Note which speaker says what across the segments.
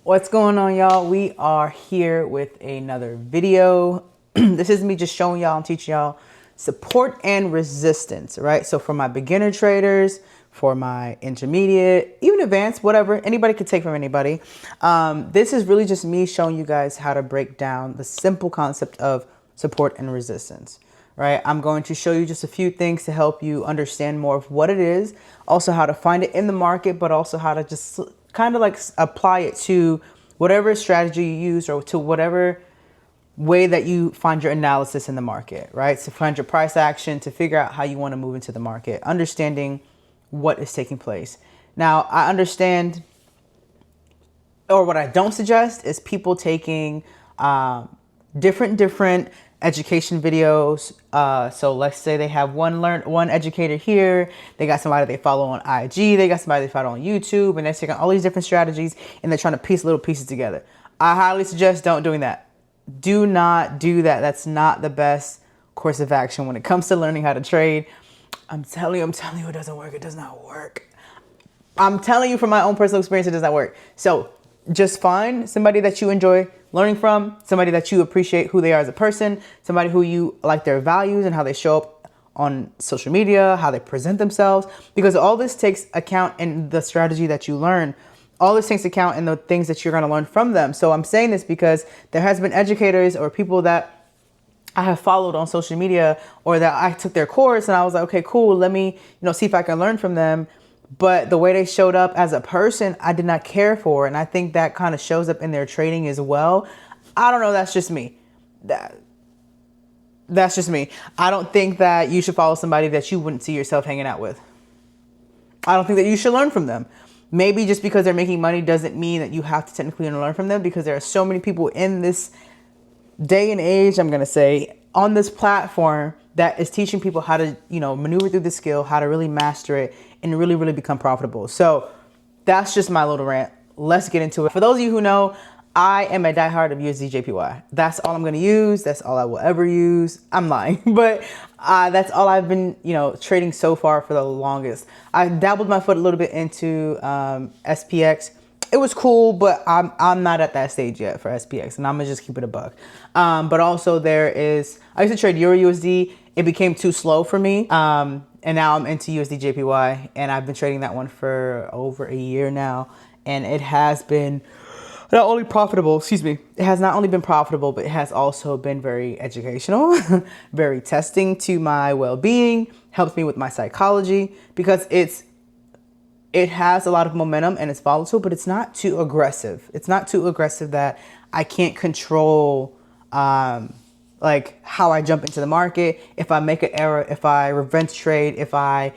Speaker 1: What's going on, y'all? We are here with another video. This is me just showing y'all and teaching y'all support and resistance, right? So for my beginner traders, for my intermediate, even advanced, whatever, anybody could take from anybody. This is really just me showing you guys how to break down the simple concept of support and resistance, right? I'm going to show you just a few things to help you understand more of what it is, also how to find it in the market, but also how to just kind of like apply it to whatever strategy you use or to whatever way that you find your analysis in the market, right? To find your price action, to figure out how you want to move into the market, understanding what is taking place. Now, I understand, or what I don't suggest is people taking different education videos. So let's say they have one educator here, they got somebody they follow on IG, they got somebody they follow on YouTube, and they're taking all these different strategies and they're trying to piece little pieces together. I highly suggest don't doing that. Do not do that. That's not the best course of action when it comes to learning how to trade. I'm telling you, it doesn't work. It does not work. I'm telling you from my own personal experience, it does not work. So just find somebody that you enjoy learning from, somebody that you appreciate who they are as a person, somebody who you like their values and how they show up on social media, how they present themselves, because all this takes account in the strategy that you learn. All this takes account in the things that you're going to learn from them. So I'm saying this because there has been educators or people that I have followed on social media or that I took their course and I was like, okay, cool. Let me, see if I can learn from them. But the way they showed up as a person, I did not care for. And I think that kind of shows up in their trading as well. I don't know. That's just me. That's just me. I don't think that you should follow somebody that you wouldn't see yourself hanging out with. I don't think that you should learn from them. Maybe just because they're making money doesn't mean that you have to technically learn from them, because there are so many people in this day and age, I'm going to say, on this platform that is teaching people how to, maneuver through the skill, how to really master it and really, really become profitable. So that's just my little rant. Let's get into it. For those of you who know, I am a diehard of USD/JPY. That's all I'm going to use. That's all I will ever use. I'm lying, but that's all I've been, trading so far for the longest. I dabbled my foot a little bit into SPX. It was cool, but I'm not at that stage yet for SPX, and I'm gonna just keep it a buck. But also I used to trade Euro USD. It became too slow for me, and now I'm into USD/JPY, and I've been trading that one for over a year now, and it has been not only profitable, it has not only been profitable, but it has also been very educational, very testing to my well-being, helps me with my psychology, because it has a lot of momentum and it's volatile, but it's not too aggressive. It's not too aggressive that I can't control like how I jump into the market. If I make an error, if I reverse trade, if I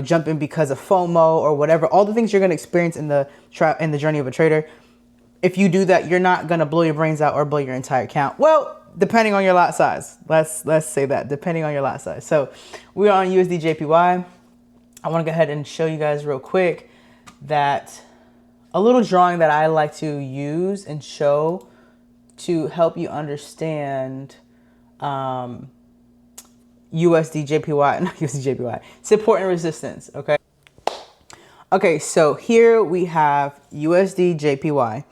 Speaker 1: jump in because of FOMO or whatever, all the things you're going to experience in the journey of a trader. If you do that, you're not going to blow your brains out or blow your entire account. Well, depending on your lot size. Let's say that, depending on your lot size. So we are on USD/JPY. I want to go ahead and show you guys real quick that a little drawing that I like to use and show to help you understand USD/JPY, not USD/JPY, support and resistance, okay? Okay, so here we have USD/JPY.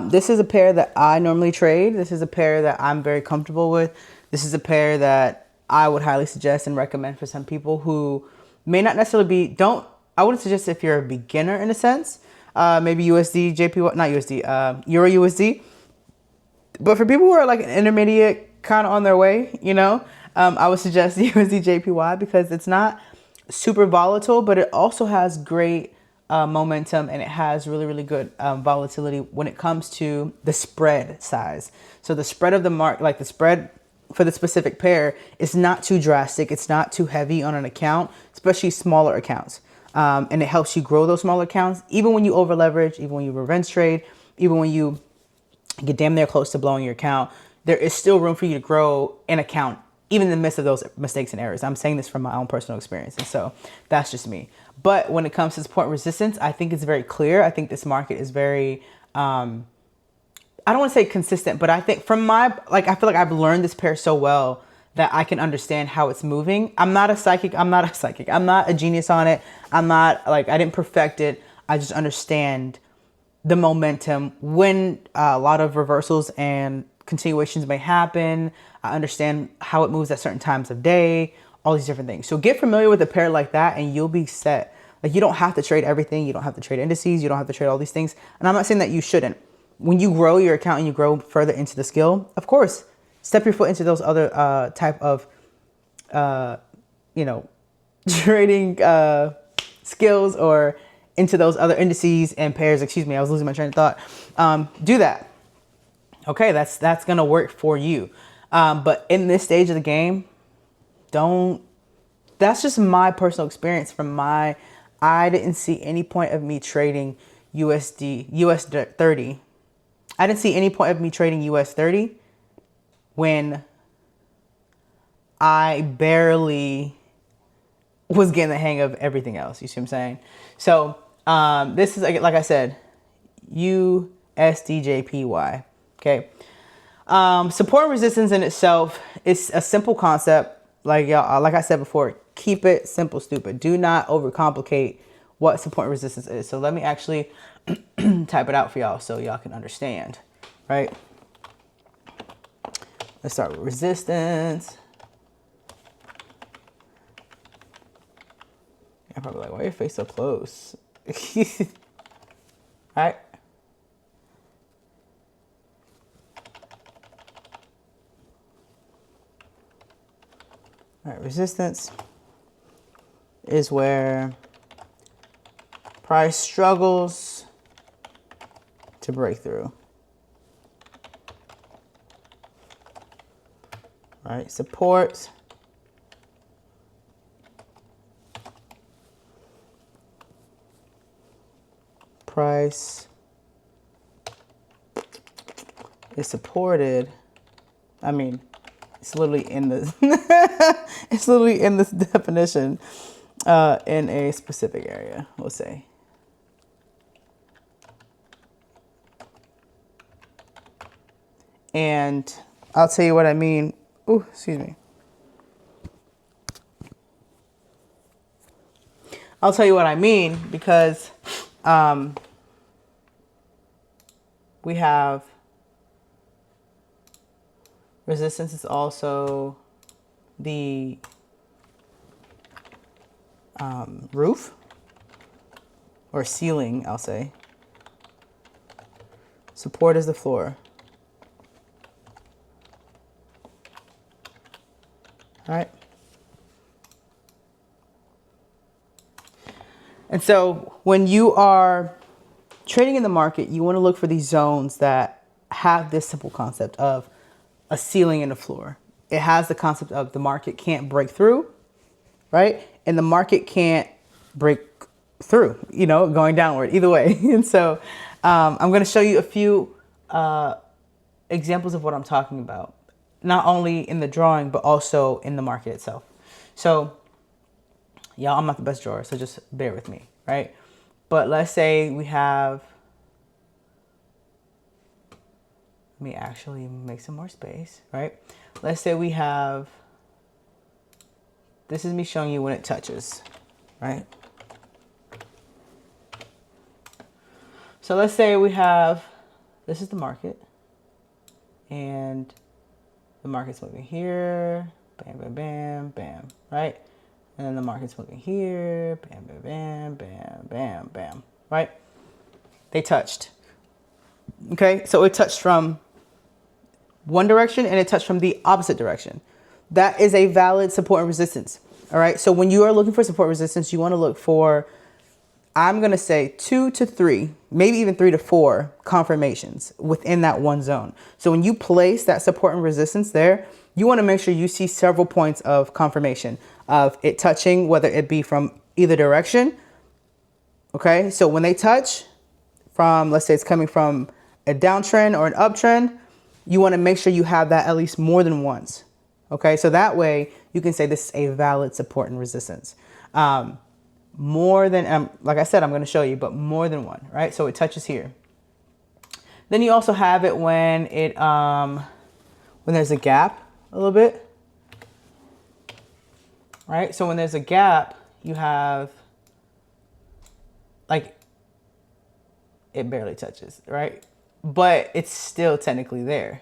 Speaker 1: This is a pair that I normally trade. This is a pair that I'm very comfortable with. This is a pair that I would highly suggest and recommend for some people who may not necessarily I wouldn't suggest if you're a beginner in a sense, maybe USD/JPY, not USD, Euro USD. But for people who are like an intermediate, kind of on their way, I would suggest USD/JPY because it's not super volatile, but it also has great momentum, and it has really, really good volatility when it comes to the spread size. So the spread of the market, like the spread for the specific pair, is not too drastic. It's not too heavy on an account, especially smaller accounts. And it helps you grow those smaller accounts, even when you over leverage, even when you reverse trade, even when you get damn near close to blowing your account. There is still room for you to grow an account, even in the midst of those mistakes and errors. I'm saying this from my own personal experience, and so that's just me. But when it comes to support and resistance, I think it's very clear. I think this market is very, I don't want to say consistent, but I think I feel like I've learned this pair so well that I can understand how it's moving. I'm not a psychic. I'm not a genius on it. I didn't perfect it. I just understand the momentum when a lot of reversals and continuations may happen. I understand how it moves at certain times of day, all these different things. So get familiar with a pair like that and you'll be set. Like, you don't have to trade everything. You don't have to trade indices. You don't have to trade all these things. And I'm not saying that you shouldn't. When you grow your account and you grow further into the skill, of course, step your foot into those other type of, trading skills, or into those other indices and pairs. Excuse me, I was losing my train of thought. Do that. Okay, that's gonna work for you. But in this stage of the game, don't. That's just my personal experience I didn't see any point of me trading US 30. I didn't see any point of me trading US 30 when I barely was getting the hang of everything else. You see what I'm saying? So this is, like I said, USDJPY. Okay. Support and resistance in itself is a simple concept. Like I said before, keep it simple, stupid. Do not overcomplicate what support and resistance is. So let me actually type it out for y'all so y'all can understand, right? Let's start with resistance. I'm probably like, why your face so close? All right. All right, resistance is where price struggles to break through. All right, support price is supported. I mean, it's literally in the it's literally in this definition in a specific area, we'll say. And I'll tell you what I mean. Ooh, excuse me. I'll tell you what I mean because we have resistance is also the roof or ceiling, I'll say. Support is the floor. All right. And so when you are trading in the market, you want to look for these zones that have this simple concept of a ceiling and a floor. It has the concept of the market can't break through, right? And the market can't break through, going downward either way. And so I'm going to show you a few examples of what I'm talking about, not only in the drawing, but also in the market itself. So y'all, I'm not the best drawer, so just bear with me, right? But let's say we have, let me actually make some more space, right? Let's say we have, this is me showing you when it touches, right? So let's say we have, this is the market, and the market's moving here, bam, bam, bam, bam, right? And then the market's moving here, bam, bam, bam, bam, bam, bam, right? They touched. Okay, so it touched from one direction and it touched from the opposite direction. That is a valid support and resistance. All right, so when you are looking for support resistance, you want to look for, I'm going to say 2 to 3, maybe even 3 to 4 confirmations within that one zone. So when you place that support and resistance there, you want to make sure you see several points of confirmation of it touching, whether it be from either direction. Okay, so when they touch from, let's say it's coming from a downtrend or an uptrend, you want to make sure you have that at least more than once. Okay, so that way you can say this is a valid support and resistance. More than, like I said, I'm going to show you, but more than one, right? So it touches here. Then you also have it when it, when there's a gap a little bit, right? So when there's a gap, you have like it barely touches, right? But it's still technically there.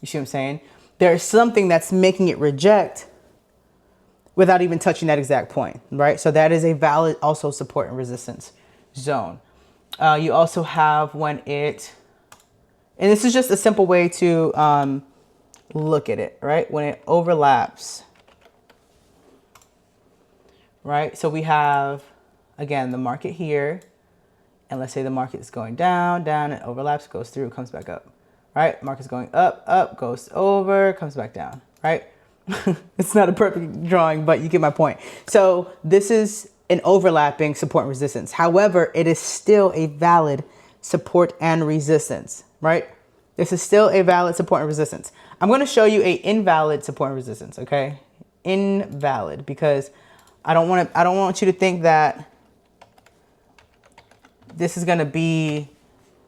Speaker 1: You see what I'm saying? There's something that's making it reject without even touching that exact point, right? So that is a valid also support and resistance zone. You also have when it, and this is just a simple way to look at it, right? When it overlaps, right? So we have, again, the market here, and let's say the market is going down, down, it overlaps, goes through, comes back up, right? Market's going up, up, goes over, comes back down, right? It's not a perfect drawing, but you get my point. So this is an overlapping support and resistance. However, it is still a valid support and resistance, right? This is still a valid support and resistance. I'm going to show you a invalid support and resistance, okay? Invalid, because I don't want you to think that this is going to be,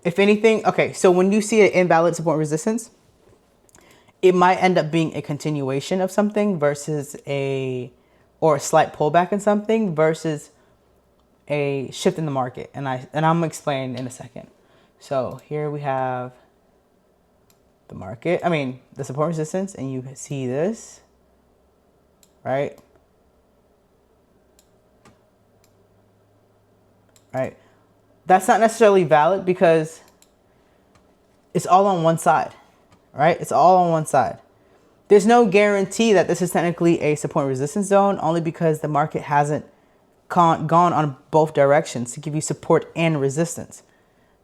Speaker 1: if anything, okay, so when you see an invalid support and resistance, it might end up being a continuation of something versus or a slight pullback in something versus a shift in the market. And I'm gonna explain in a second. So here we have the market, the support resistance, and you see this, right? Right. That's not necessarily valid because it's all on one side, right? It's all on one side. There's no guarantee that this is technically a support and resistance zone, only because the market hasn't gone on both directions to give you support and resistance,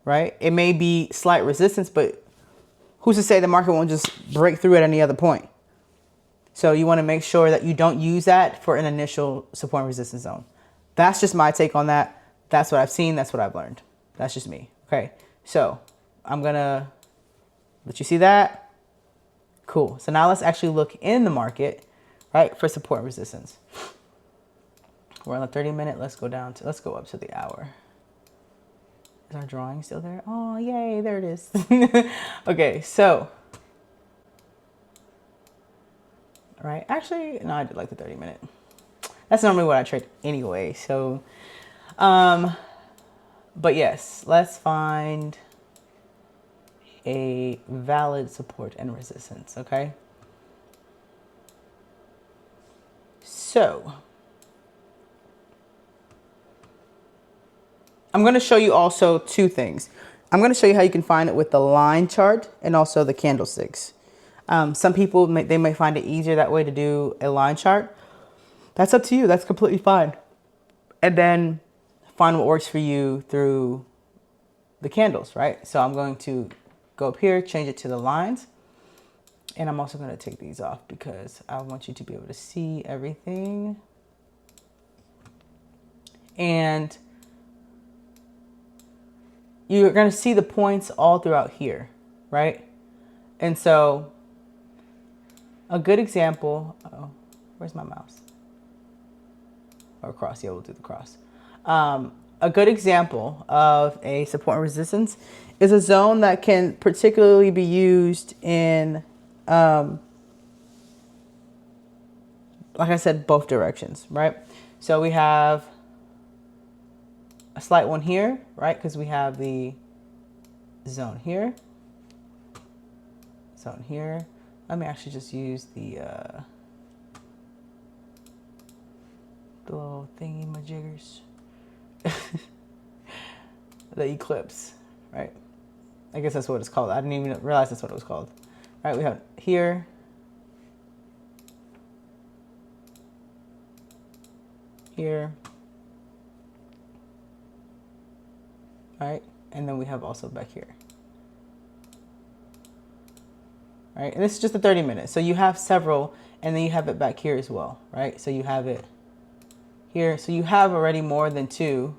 Speaker 1: right? It may be slight resistance, but who's to say the market won't just break through at any other point? So you want to make sure that you don't use that for an initial support and resistance zone. That's just my take on that. That's what I've seen. That's what I've learned. That's just me. Okay. So I'm going to let you see that. Cool. So now let's actually look in the market, right, for support and resistance. We're on the 30-minute. Let's go up to the hour. Is our drawing still there? Oh, yay. There it is. Okay. So, all right. Actually, no, I did like the 30-minute. That's normally what I trade anyway. So, but yes, let's find a valid support and resistance, okay? So, I'm going to show you also two things. I'm going to show you how you can find it with the line chart and also the candlesticks. Some people, they may find it easier that way to do a line chart. That's up to you. That's completely fine. And then find what works for you through the candles, right? So I'm going to go up here, change it to the lines. And I'm also going to take these off because I want you to be able to see everything. And you're going to see the points all throughout here, right? And so a good example, where's my mouse? Or cross, yeah, we'll do the cross. A good example of a support and resistance is a zone that can particularly be used in, like I said, both directions, right? So we have a slight one here, right? Because we have the zone here. Zone here. Let me actually just use the little thingy-majiggers. The eclipse, right? I guess that's what it's called. I didn't even realize that's what it was called. All right, we have here. Here. All right, and then we have also back here. All right, and this is just a 30-minute. So you have several, and then you have it back here as well, right? So you have it here. So you have already more than two,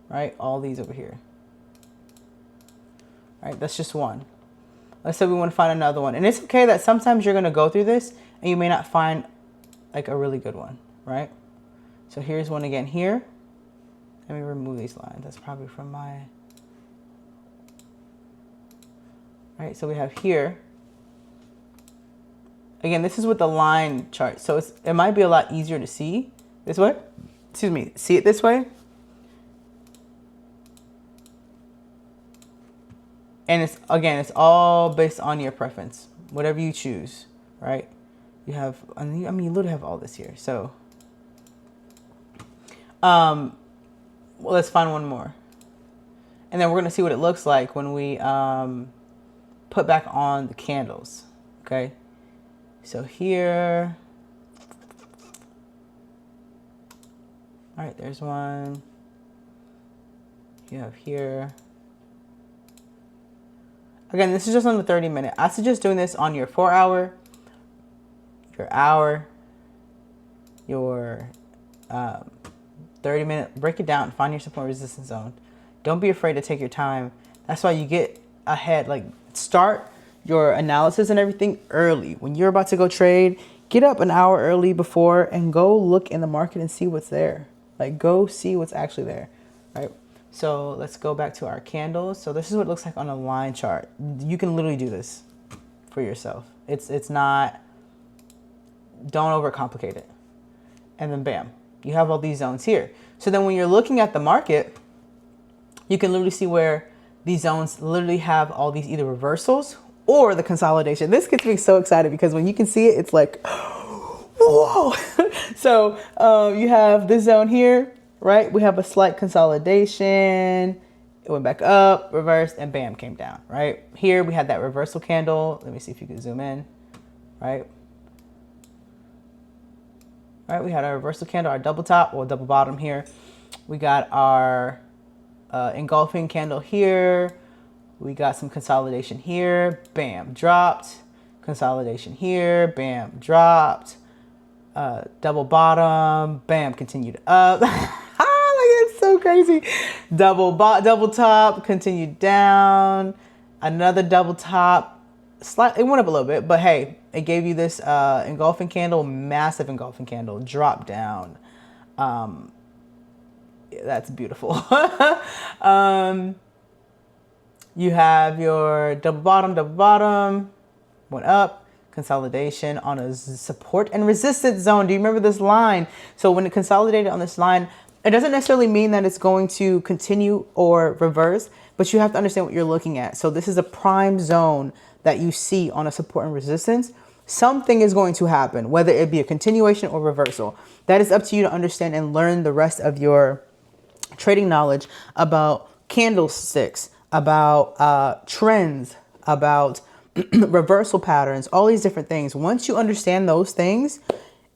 Speaker 1: right? All these over here. All right, that's just one. Let's say we want to find another one. And it's okay that sometimes you're going to go through this and you may not find like a really good one, right? So here's one again here. Let me remove these lines. That's probably from my... All right, so we have here. Again, this is with the line chart. So it might be a lot easier to see this way. Excuse me, see it this way. And it's, again, it's all based on your preference, whatever you choose, right? You have, I mean, you literally have all this here. So, well, let's find one more. And then we're going to see what it looks like when we put back on the candles. Okay. So here, all right, there's one. You have here. Again, this is just on the 30-minute. I suggest doing this on your 4-hour, your hour, your 30-minute. Break it down. Find your support resistance zone. Don't be afraid to take your time. That's why you get ahead. Like, start your analysis and everything early. When you're about to go trade, get up an hour early before and go look in the market and see what's there. Like, go see what's actually there, right? So let's go back to our candles. So this is what it looks like on a line chart. You can literally do this for yourself. It's not, don't overcomplicate it. And then bam, you have all these zones here. So then when you're looking at the market, you can literally see where these zones literally have all these either reversals or the consolidation. This gets me so excited because when you can see it, it's like, whoa. So you have this zone here, right? We have a slight consolidation. It went back up, reversed, and bam, came down, right? Here we had that reversal candle. Let me see if you can zoom in, right? Right, we had our reversal candle, our double top or double bottom here. We got our engulfing candle here. We got some consolidation here. Bam, dropped. Consolidation here. Bam, dropped. Double bottom. Bam, continued up. Like, it's so crazy. Double top, continued down. Another double top. Slightly, it went up a little bit, but hey, it gave you this engulfing candle, massive engulfing candle, drop down. That's beautiful. You have your double bottom, went up, consolidation on a support and resistance zone. Do you remember this line? So when it consolidated on this line, it doesn't necessarily mean that it's going to continue or reverse, but you have to understand what you're looking at. So this is a prime zone that you see on a support and resistance. Something is going to happen, whether it be a continuation or reversal. That is up to you to understand and learn the rest of your trading knowledge about candlesticks, about trends, about reversal patterns, all these different things. Once you understand those things,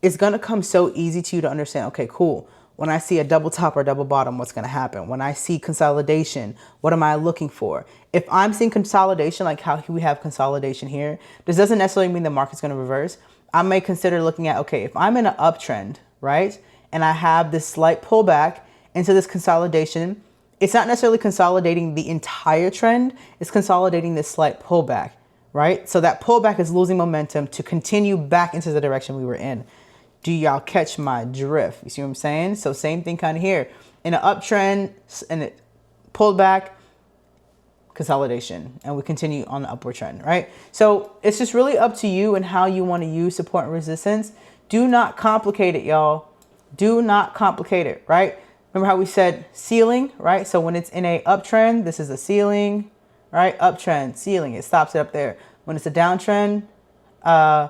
Speaker 1: it's going to come so easy to you to understand, okay, cool. When I see a double top or double bottom, what's going to happen? When I see consolidation, what am I looking for? If I'm seeing consolidation, like how we have consolidation here, this doesn't necessarily mean the market's going to reverse. I may consider looking at, okay, if I'm in an uptrend, right, and I have this slight pullback into this consolidation, it's not necessarily consolidating the entire trend. It's consolidating this slight pullback, right? So that pullback is losing momentum to continue back into the direction we were in. Do y'all catch my drift? You see what I'm saying? So same thing kind of here. In an uptrend and it pulled back, consolidation, and we continue on the upward trend, right? So it's just really up to you and how you want to use support and resistance. Do not complicate it, y'all. Do not complicate it, right? Remember how we said ceiling, right? So when it's in a uptrend, this is a ceiling, right? Uptrend, ceiling, it stops it up there. When it's a downtrend, I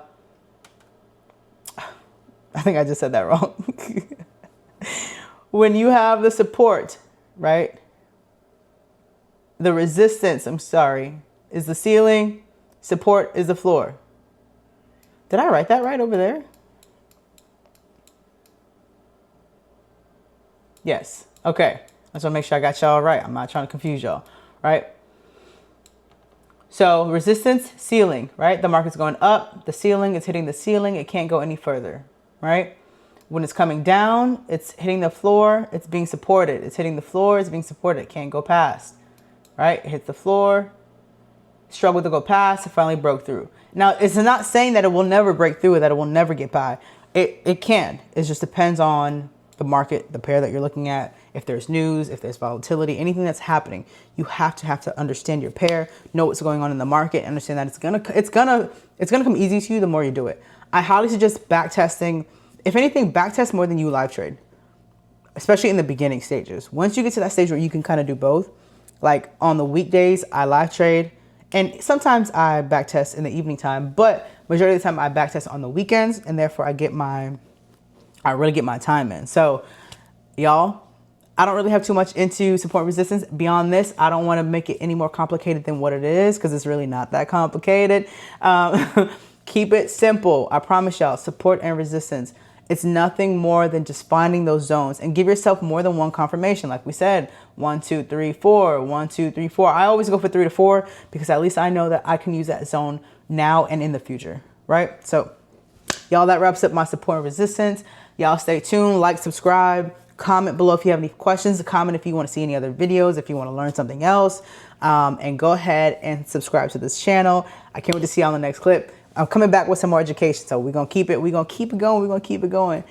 Speaker 1: think I just said that wrong. When you have the support, right? The resistance, I'm sorry, is the ceiling. Support is the floor. Did I write that right over there? Yes. Okay. I just want to make sure I got y'all right. I'm not trying to confuse y'all, right? So resistance, ceiling, right? The market's going up. The ceiling is hitting the ceiling. It can't go any further, right? When it's coming down, it's hitting the floor. It's being supported. It's hitting the floor. It's being supported. It can't go past, right? It hits the floor, struggled to go past. It finally broke through. Now, it's not saying that it will never break through or that it will never get by. It can. It just depends on the market, the pair that you're looking at, if there's news, if there's volatility, anything that's happening, you have to understand your pair, know what's going on in the market, understand that it's gonna come easy to you the more you do it. I highly suggest back testing. If anything, back test more than you live trade, especially in the beginning stages. Once you get to that stage where you can kind of do both, Like on the weekdays, I live trade, and sometimes I back test in the evening time, but majority of the time I back test on the weekends, and therefore I really get my time in. So y'all, I don't really have too much into support and resistance. Beyond this, I don't want to make it any more complicated than what it is, because it's really not that complicated. Keep it simple. I promise y'all, support and resistance. It's nothing more than just finding those zones, and give yourself more than one confirmation. Like we said, 1, 2, 3, 4, 1, 2, 3, 4. I always go for 3 to 4 because at least I know that I can use that zone now and in the future, right? So y'all, that wraps up my support and resistance. Y'all stay tuned, like, subscribe, comment below if you have any questions, comment if you want to see any other videos, if you want to learn something else, and go ahead and subscribe to this channel. I can't wait to see you on the next clip. I'm coming back with some more education, so we're going to keep it going. We're going to keep it going.